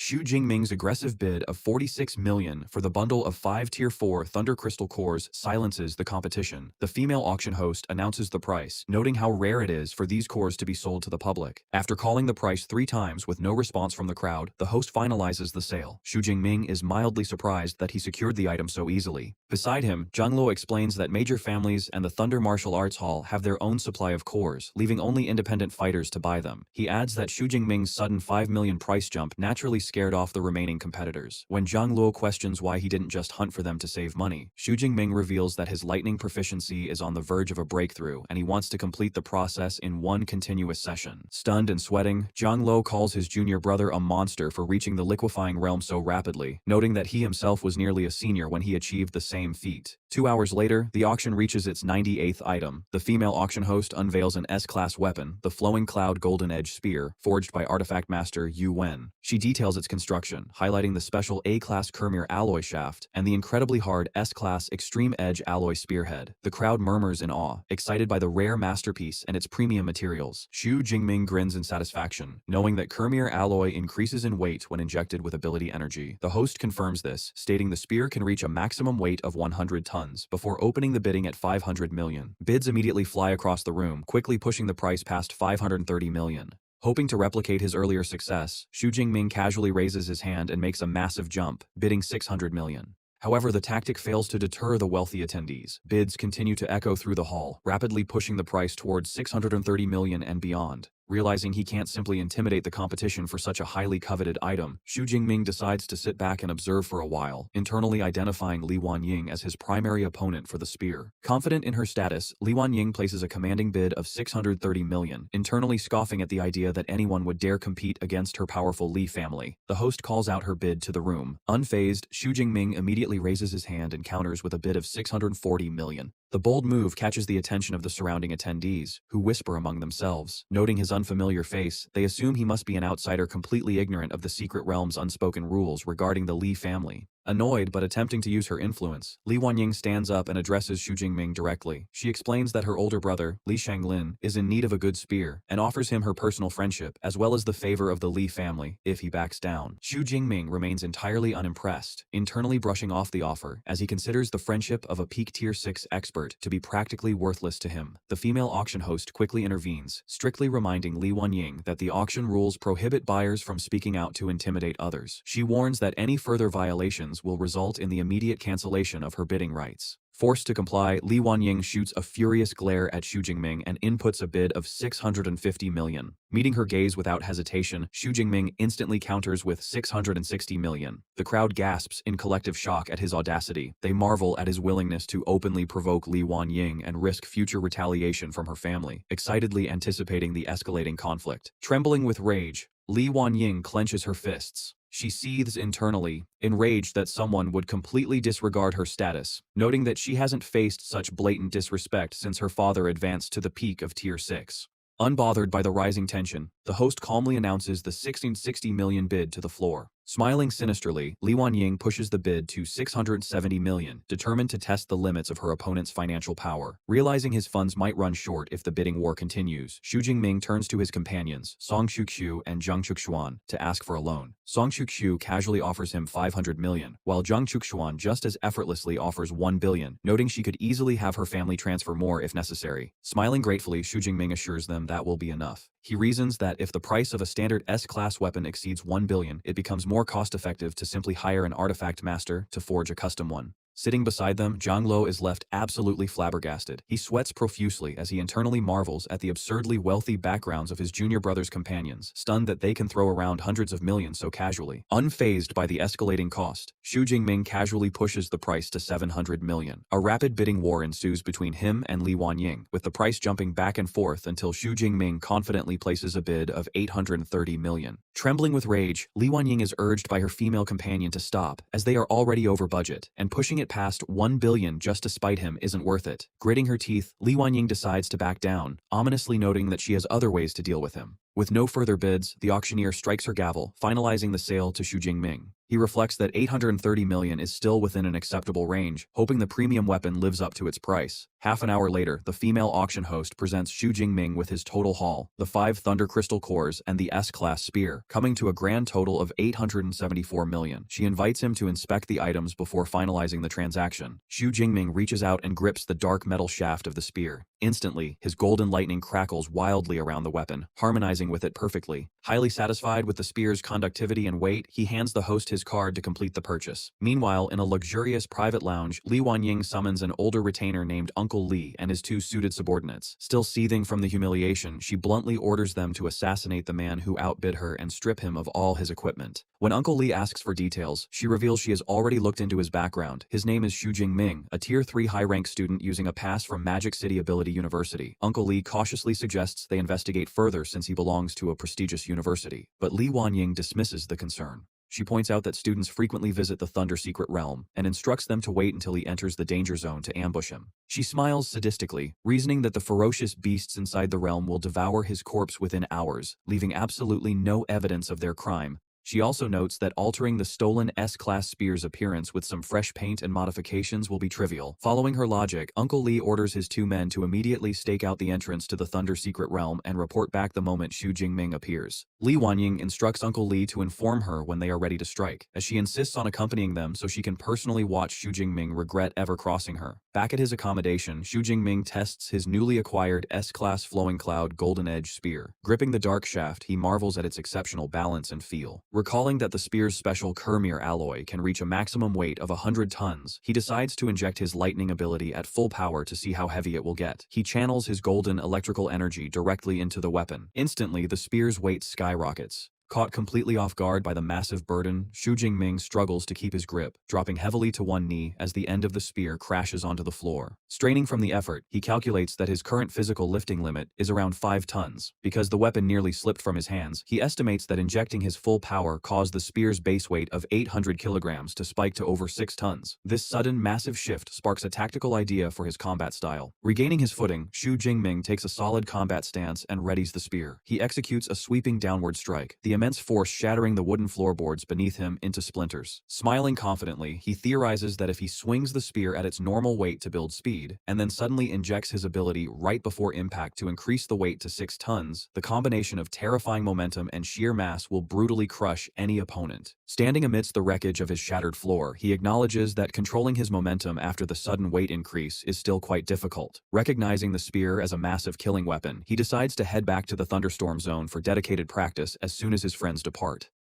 Xu Jingming's aggressive bid of 46 million for the bundle of 5 Tier 4 Thunder Crystal cores silences the competition. The female auction host announces the price, noting how rare it is for these cores to be sold to the public. After calling the price 3 times with no response from the crowd, the host finalizes the sale. Xu Jingming is mildly surprised that he secured the item so easily. Beside him, Zhang Luo explains that major families and the Thunder Martial Arts Hall have their own supply of cores, leaving only independent fighters to buy them. He adds that Xu Jingming's sudden 5 million price jump naturally scared off the remaining competitors. When Zhang Luo questions why he didn't just hunt for them to save money, Xu Jingming reveals that his lightning proficiency is on the verge of a breakthrough and he wants to complete the process in one continuous session. Stunned and sweating, Zhang Luo calls his junior brother a monster for reaching the liquefying realm so rapidly, noting that he himself was nearly a senior when he achieved the same feat. 2 hours later, the auction reaches its 98th item. The female auction host unveils an S-class weapon, the Flowing Cloud Golden Edge Spear, forged by artifact master Yu Wen. She details its construction, highlighting the special A-class Kermir alloy shaft and the incredibly hard S-class Extreme Edge alloy spearhead. The crowd murmurs in awe, excited by the rare masterpiece and its premium materials. Xu Jingming grins in satisfaction, knowing that Kermir alloy increases in weight when injected with ability energy. The host confirms this, stating the spear can reach a maximum weight of 100 tons, before opening the bidding at 500 million. Bids immediately fly across the room, quickly pushing the price past 530 million. Hoping to replicate his earlier success, Xu Jingming casually raises his hand and makes a massive jump, bidding 600 million. However, the tactic fails to deter the wealthy attendees. Bids continue to echo through the hall, rapidly pushing the price towards 630 million and beyond. Realizing he can't simply intimidate the competition for such a highly coveted item, Xu Jingming decides to sit back and observe for a while, internally identifying Li Wanying as his primary opponent for the spear. Confident in her status, Li Wanying places a commanding bid of 630 million, internally scoffing at the idea that anyone would dare compete against her powerful Li family. The host calls out her bid to the room. Unfazed, Xu Jingming immediately raises his hand and counters with a bid of 640 million. The bold move catches the attention of the surrounding attendees, who whisper among themselves. Noting his unfamiliar face, they assume he must be an outsider completely ignorant of the secret realm's unspoken rules regarding the Li family. Annoyed but attempting to use her influence, Li Wanying stands up and addresses Xu Jingming directly. She explains that her older brother, Li Shanglin, is in need of a good spear, and offers him her personal friendship, as well as the favor of the Li family, if he backs down. Xu Jingming remains entirely unimpressed, internally brushing off the offer, as he considers the friendship of a peak Tier 6 expert to be practically worthless to him. The female auction host quickly intervenes, strictly reminding Li Wanying that the auction rules prohibit buyers from speaking out to intimidate others. She warns that any further violations will result in the immediate cancellation of her bidding rights. Forced to comply, Li Wanying shoots a furious glare at Xu Jingming and inputs a bid of 650 million. Meeting her gaze without hesitation, Xu Jingming instantly counters with 660 million. The crowd gasps in collective shock at his audacity. They marvel at his willingness to openly provoke Li Wanying and risk future retaliation from her family, excitedly anticipating the escalating conflict. Trembling with rage, Li Wanying clenches her fists. She seethes internally, enraged that someone would completely disregard her status, noting that she hasn't faced such blatant disrespect since her father advanced to the peak of Tier 6. Unbothered by the rising tension, the host calmly announces the 1660 million bid to the floor. Smiling sinisterly, Li Wanying pushes the bid to 670 million, determined to test the limits of her opponent's financial power. Realizing his funds might run short if the bidding war continues, Xu Jingming turns to his companions, Song Shuqiu and Zhang Chuxuan, to ask for a loan. Song Shuqiu casually offers him 500 million, while Zhang Chuxuan just as effortlessly offers 1 billion, noting she could easily have her family transfer more if necessary. Smiling gratefully, Xu Jingming assures them that will be enough. He reasons that if the price of a standard S-class weapon exceeds 1 billion, it becomes more cost-effective to simply hire an artifact master to forge a custom one. Sitting beside them, Zhang Luo is left absolutely flabbergasted. He sweats profusely as he internally marvels at the absurdly wealthy backgrounds of his junior brother's companions, stunned that they can throw around hundreds of millions so casually. Unfazed by the escalating cost, Xu Jingming casually pushes the price to 700 million. A rapid bidding war ensues between him and Li Wanying, with the price jumping back and forth until Xu Jingming confidently places a bid of 830 million. Trembling with rage, Li Wanying is urged by her female companion to stop, as they are already over budget, and pushing it past 1 billion just to spite him isn't worth it. Gritting her teeth, Li Wanying decides to back down, ominously noting that she has other ways to deal with him. With no further bids, the auctioneer strikes her gavel, finalizing the sale to Xu Jingming. He reflects that 830 million is still within an acceptable range, hoping the premium weapon lives up to its price. Half an hour later, the female auction host presents Xu Jingming with his total haul, the 5 Thunder Crystal cores and the S-Class spear, coming to a grand total of 874 million. She invites him to inspect the items before finalizing the transaction. Xu Jingming reaches out and grips the dark metal shaft of the spear. Instantly, his golden lightning crackles wildly around the weapon, harmonizing with it perfectly. Highly satisfied with the spear's conductivity and weight, he hands the host his card to complete the purchase. Meanwhile, in a luxurious private lounge, Li Wanying summons an older retainer named Uncle Li and his 2 suited subordinates. Still seething from the humiliation, she bluntly orders them to assassinate the man who outbid her and strip him of all his equipment. When Uncle Li asks for details, she reveals she has already looked into his background. His name is Xu Jingming, a Tier 3 high-rank student using a pass from Magic City Ability University. Uncle Li cautiously suggests they investigate further since he belongs to a prestigious university, but Li Wanying dismisses the concern. She points out that students frequently visit the Thunder Secret Realm and instructs them to wait until he enters the danger zone to ambush him. She smiles sadistically, reasoning that the ferocious beasts inside the realm will devour his corpse within hours, leaving absolutely no evidence of their crime. She also notes that altering the stolen S-Class spear's appearance with some fresh paint and modifications will be trivial. Following her logic, Uncle Li orders his 2 men to immediately stake out the entrance to the Thunder Secret Realm and report back the moment Xu Jingming appears. Li Wanying instructs Uncle Li to inform her when they are ready to strike, as she insists on accompanying them so she can personally watch Xu Jingming regret ever crossing her. Back at his accommodation, Xu Jingming tests his newly acquired S-Class Flowing Cloud Golden Edge spear. Gripping the dark shaft, he marvels at its exceptional balance and feel. Recalling that the spear's special Kermir alloy can reach a maximum weight of 100 tons, he decides to inject his lightning ability at full power to see how heavy it will get. He channels his golden electrical energy directly into the weapon. Instantly, the spear's weight skyrockets. Caught completely off guard by the massive burden, Xu Jingming struggles to keep his grip, dropping heavily to one knee as the end of the spear crashes onto the floor. Straining from the effort, he calculates that his current physical lifting limit is around 5 tons. Because the weapon nearly slipped from his hands, he estimates that injecting his full power caused the spear's base weight of 800 kilograms to spike to over 6 tons. This sudden, massive shift sparks a tactical idea for his combat style. Regaining his footing, Xu Jingming takes a solid combat stance and readies the spear. He executes a sweeping downward strike, the immense force shattering the wooden floorboards beneath him into splinters. Smiling confidently, he theorizes that if he swings the spear at its normal weight to build speed, and then suddenly injects his ability right before impact to increase the weight to 6 tons, the combination of terrifying momentum and sheer mass will brutally crush any opponent. Standing amidst the wreckage of his shattered floor, he acknowledges that controlling his momentum after the sudden weight increase is still quite difficult. Recognizing the spear as a massive killing weapon, he decides to head back to the thunderstorm zone for dedicated practice as soon as his friends depart.